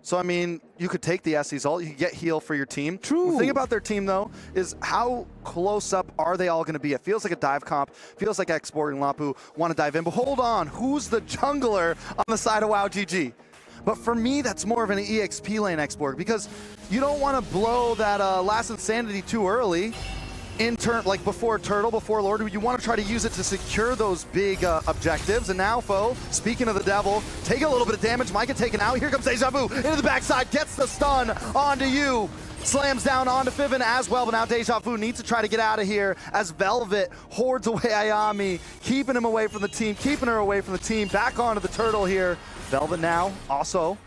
So, I mean, you could take the SC's ult, you could get heal for your team. True. The thing about their team, though, is how close up are they all going to be? It feels like a dive comp. Feels like Export and Lapu want to dive in. But hold on, who's the jungler on the side of WAOW GG? But for me, that's more of an EXP lane Export, because you don't want to blow that Last Insanity too early. In turn, like before Turtle, before Lord, you want to try to use it to secure those big objectives. And now, Foe, speaking of the devil, take a little bit of damage. Micah taken out. Here comes Deja Vu into the backside, gets the stun onto you. Slams down onto Fiven as well, but now Deja Vu needs to try to get out of here as Velvet hordes away Ayami, keeping him away from the team, keeping her away from the team. Back onto the Turtle here. Velvet now also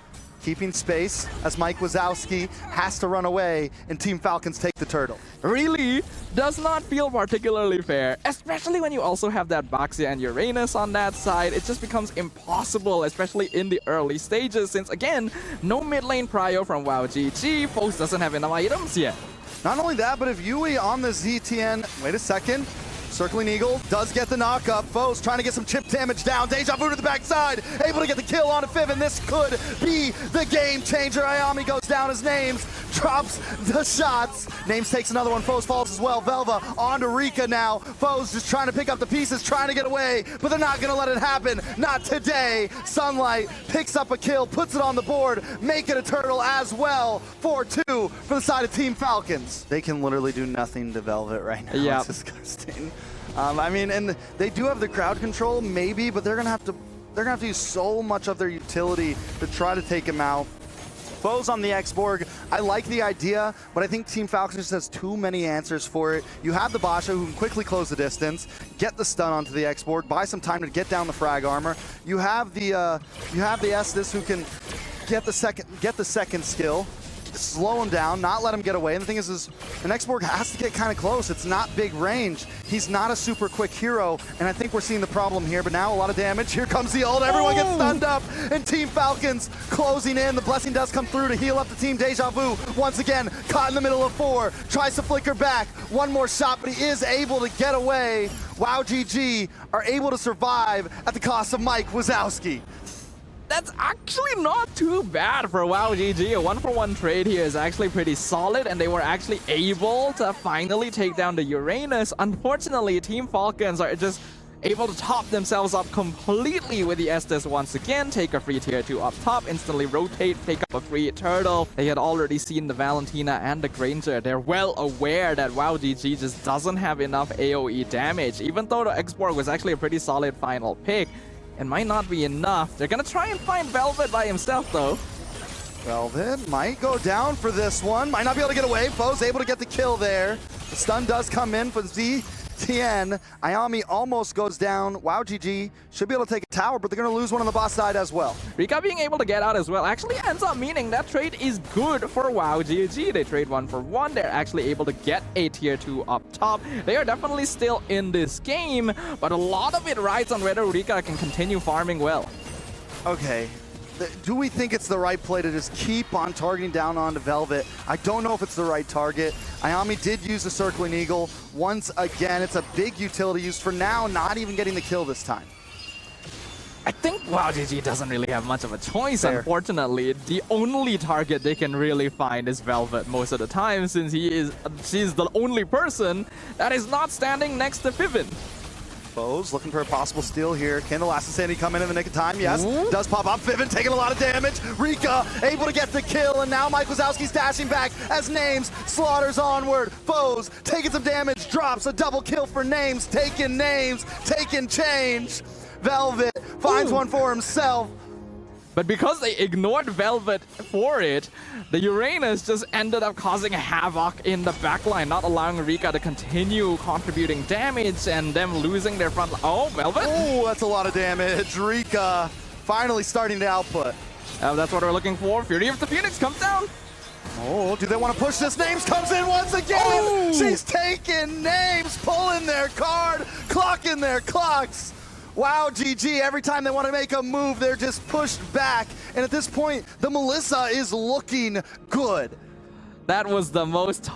keeping space as Mike Wazowski has to run away and Team Falcons take the Turtle. Really does not feel particularly fair, especially when you also have that Baxia and Uranus on that side. It just becomes impossible, especially in the early stages, since again, no mid lane prio from WAOW GG. Foes doesn't have enough items yet. Not only that, but if Yui on the ZTN, wait a second, Circling Eagle does get the knockup. Foes trying to get some chip damage down. Deja Vu to the backside, able to get the kill on a Fiven. This could be the game changer. Ayami goes down as Names, drops the shots. Names takes another one. Foes falls as well. Velva onto Rika now. Foes just trying to pick up the pieces, trying to get away, but they're not gonna let it happen. Not today. Sunlight picks up a kill, puts it on the board, make it a Turtle as well. 4-2 for the side of Team Falcons. They can literally do nothing to Velvet right now. Yep. It's disgusting. I mean, and they do have the crowd control, maybe, but they're gonna have to use so much of their utility to try to take him out. Foes on the Xborg, I like the idea, but I think Team Falcons just has too many answers for it. You have the Basha who can quickly close the distance, get the stun onto the Xborg, buy some time to get down the frag armor. You have the Estes who can get the second skill, slow him down, not let him get away. And the thing is an Xborg has to get kind of close. It's not big range. He's not a super quick hero, and I think we're seeing the problem here. But now a lot of damage. Here comes the ult. Everyone gets stunned up, and Team Falcons closing in. The blessing does come through to heal up the team. Deja Vu, once again, caught in the middle of 4. Tries to flicker back. One more shot, but he is able to get away. WAOW GG are able to survive at the cost of Mike Wazowski. That's actually not too bad for WAOW GG. A 1-for-1 trade here is actually pretty solid, and they were actually able to finally take down the Uranus. Unfortunately, Team Falcons are just able to top themselves up completely with the Estes once again. Take a free tier 2 up top, instantly rotate, take up a free Turtle. They had already seen the Valentina and the Granger. They're well aware that WAOW GG just doesn't have enough AoE damage. Even though the Xborg was actually a pretty solid final pick, it might not be enough. They're gonna try and find Velvet by himself though. Velvet might go down for this one. Might not be able to get away. Foe's able to get the kill there. The stun does come in for ZTN. Ayami almost goes down. WAOW GG should be able to take a tower, but they're gonna lose one on the boss side as well. Rika being able to get out as well actually ends up meaning that trade is good for WAOW GG. They trade 1-for-1. They're actually able to get a tier 2 up top. They are definitely still in this game, but a lot of it rides on whether Rika can continue farming well. Okay. Do we think it's the right play to just keep on targeting down onto Velvet? I don't know if it's the right target. Ayami did use the Circling Eagle. Once again, it's a big utility use for now, not even getting the kill this time. I think WAOW GG doesn't really have much of a choice, Fair. Unfortunately. The only target they can really find is Velvet most of the time, since she's the only person that is not standing next to Fiven. Foes looking for a possible steal here. Can the Last Insanity come in the nick of time? Yes. Ooh. Does pop up. Fiven taking a lot of damage. Rika able to get the kill, and now Mike Wazowski's dashing back as Names slaughters onward. Foes taking some damage. Drops a double kill for Names. Taking change. Velvet finds one for himself. But because they ignored Velvet for it, the Uranus just ended up causing havoc in the backline, not allowing Rika to continue contributing damage and them losing their front line. Oh, Velvet? Oh, that's a lot of damage. Rika finally starting to output. That's what we're looking for. Fury of the Phoenix comes down. Oh, do they want to push this? Names comes in once again. Oh! She's taking Names, pulling their card, clocking their clocks. WAOW GG, every time they want to make a move, they're just pushed back. And at this point, the Melissa is looking good. That was the most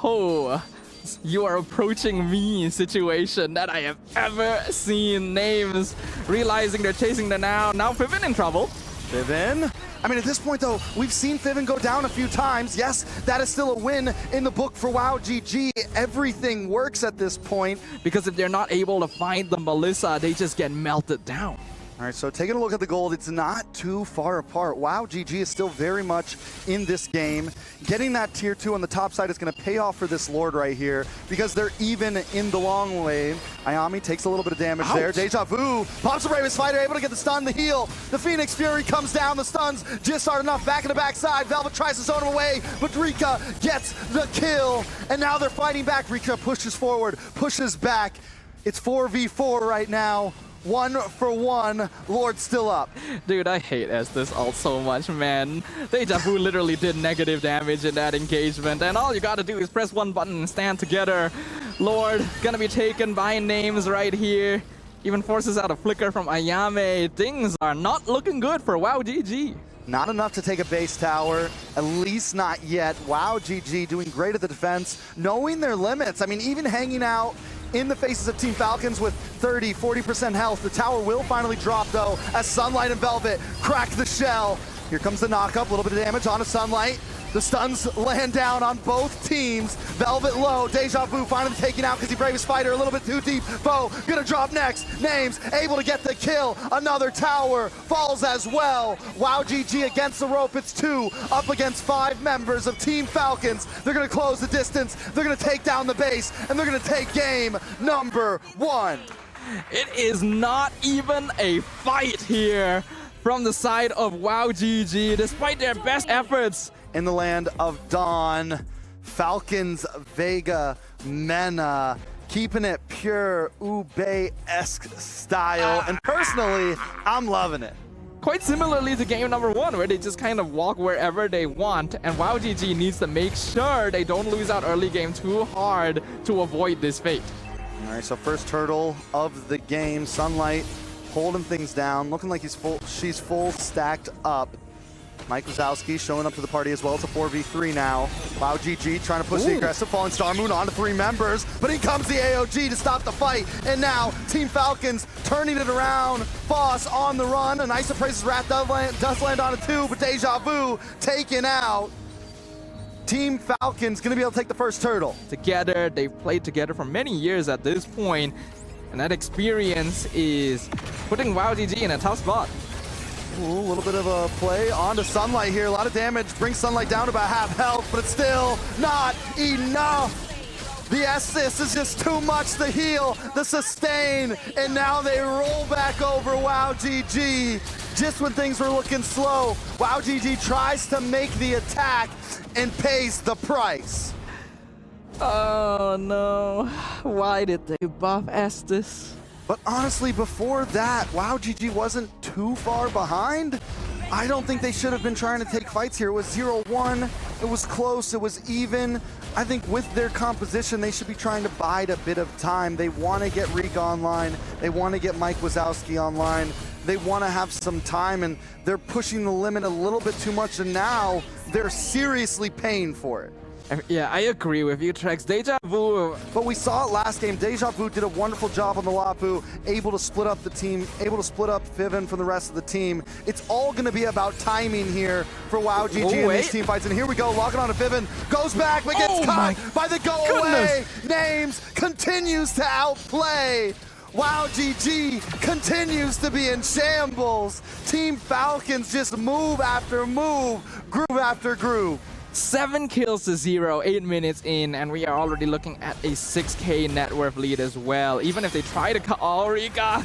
you are approaching me situation that I have ever seen. Names realizing they're chasing the now. Now Fiven in trouble. Fiven I mean, at this point, though, we've seen Fiven go down a few times. Yes, that is still a win in the book for WAOW GG. Everything works at this point. Because if they're not able to find the Melissa, they just get melted down. All right, so taking a look at the gold, it's not too far apart. WAOW GG is still very much in this game. Getting that tier 2 on the top side is going to pay off for this Lord right here because they're even in the long lane. Ayami takes a little bit of damage there. Deja Vu pops the Bravest Fighter, able to get the stun, the heal. The Phoenix Fury comes down, the stuns just aren't enough. Back in the backside, Velvet tries to zone him away, but Rika gets the kill. And now they're fighting back. Rika pushes forward, pushes back. It's 4v4 right now. 1-for-1, Lord still up. Dude, I hate Estes ult so much, man. Deja Vu literally did negative damage in that engagement, and all you gotta do is press one button and stand together. Lord gonna be taken by names right here. Even forces out a flicker from Ayame. Things are not looking good for WAOW GG. Not enough to take a base tower, at least not yet. WAOW GG doing great at the defense, knowing their limits. I mean, even hanging out in the faces of Team Falcons with 30, 40% health. The tower will finally drop, though, as Sunlight and Velvet crack the shell. Here comes the knock-up, a little bit of damage onto Sunlight. The stuns land down on both teams. Velvet low, Deja Vu finally taken out because he Bravest Fighter a little bit too deep. Foe gonna drop next. Names able to get the kill. Another tower falls as well. WAOW GG against the rope. It's 2 up against 5 members of Team Falcons. They're gonna close the distance. They're gonna take down the base, and they're gonna take game number 1. It is not even a fight here from the side of WAOW GG, despite their best efforts. In the land of Dawn, Falcons, Vega, Mena, keeping it pure Ube-esque style. And personally, I'm loving it. Quite similarly to game number 1, where they just kind of walk wherever they want, and WAOW GG needs to make sure they don't lose out early game too hard to avoid this fate. All right, so first turtle of the game, Sunlight holding things down, looking like she's full stacked up. Mike Wazowski showing up to the party as well. It's a 4v3 now. WAOW GG trying to push the aggressive Falling Star Moon onto 3 members, but in comes the AOG to stop the fight. And now Team Falcons turning it around. Boss on the run. A nice Appraiser's Wrath does land on a 2, but Deja Vu taken out. Team Falcons gonna be able to take the first turtle. Together, they've played together for many years at this point, and that experience is putting WAOW GG in a tough spot. Ooh, a little bit of a play onto Sunlight here. A lot of damage, brings Sunlight down to about half health, but it's still not enough. The assist is just too much, the heal, the sustain, and now they roll back over WAOW GG. Just when things were looking slow, WAOW GG tries to make the attack and pays the price. Oh no, why did they buff Estes? But honestly, before that, WAOW GG wasn't too far behind. I don't think they should have been trying to take fights here. It was 0-1, it was close, it was even. I think with their composition, they should be trying to bide a bit of time. They want to get Rika online, they want to get Mike Wazowski online, they want to have some time, and they're pushing the limit a little bit too much, and now they're seriously paying for it. Yeah, I agree with you, Trex. Deja Vu. But we saw it last game. Deja Vu did a wonderful job on the Lapu, able to split up the team, able to split up Fiven from the rest of the team. It's all going to be about timing here for WAOW GG in these team fights. And here we go, logging on to Fiven, goes back, but gets caught by the go away. Names continues to outplay. WAOW GG continues to be in shambles. Team Falcons just move after move, groove after groove. 7 kills to 0, 8 minutes in, and we are already looking at a 6k net worth lead as well. Even if they try to cut Rika.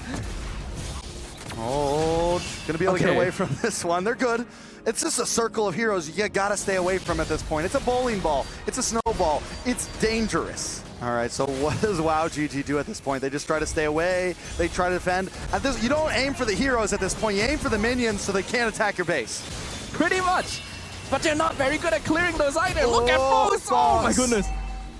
Oh, gonna be able to get away from this one. They're good. It's just a circle of heroes you gotta stay away from at this point. It's a bowling ball, it's a snowball, it's dangerous. All right, so what does WAOW GG do at this point? They just try to stay away, they try to defend. At this, you don't aim for the heroes at this point, you aim for the minions so they can't attack your base. Pretty much. But they're not very good at clearing those either. Look at Foes. Oh my goodness.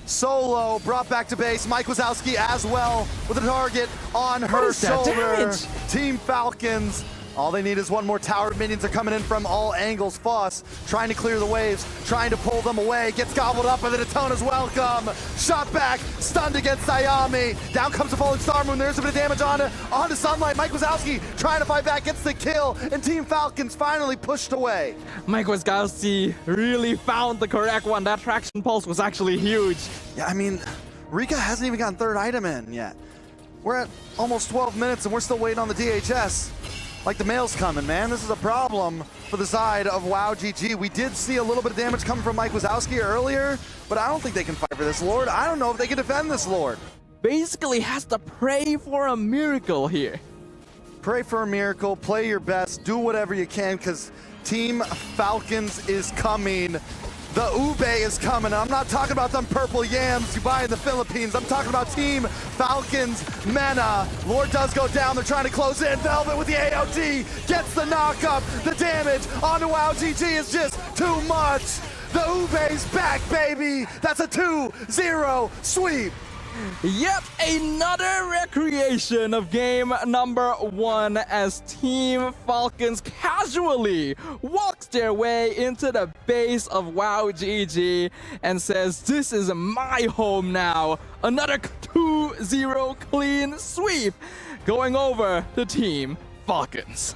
Solo brought back to base. Mike Wazowski as well with a target on her shoulder. Team Falcons All they need is one more tower. Minions are coming in from all angles. Foss trying to clear the waves, trying to pull them away. Gets gobbled up by the Daytona's welcome. Shot back, stunned against Sayami. Down comes the falling Star Moon. There's a bit of damage onto Sunlight. Mike Wazowski trying to fight back, gets the kill, and Team Falcons finally pushed away. Mike Wazowski really found the correct one. That traction pulse was actually huge. Yeah, I mean, Rika hasn't even gotten third item in yet. We're at almost 12 minutes and we're still waiting on the DHS. Like the mail's coming, man. This is a problem for the side of WAOW GG. We did see a little bit of damage coming from Mike Wazowski earlier, but I don't think they can fight for this Lord. I don't know if they can defend this Lord. Basically has to pray for a miracle here. Pray for a miracle, play your best, do whatever you can, because Team Falcons is coming. The Ube is coming. I'm not talking about them purple yams you buy in the Philippines. I'm talking about Team Falcons Mena. Lord does go down. They're trying to close in. Velvet with the AOD gets the knock up. The damage onto WAOW GG is just too much. The Ube's back, baby. That's a 2-0 sweep. Yet another recreation of game number 1 as Team Falcons casually walks their way into the base of WAOW GG and says, "This is my home now." Another 2-0 clean sweep going over to Team Falcons.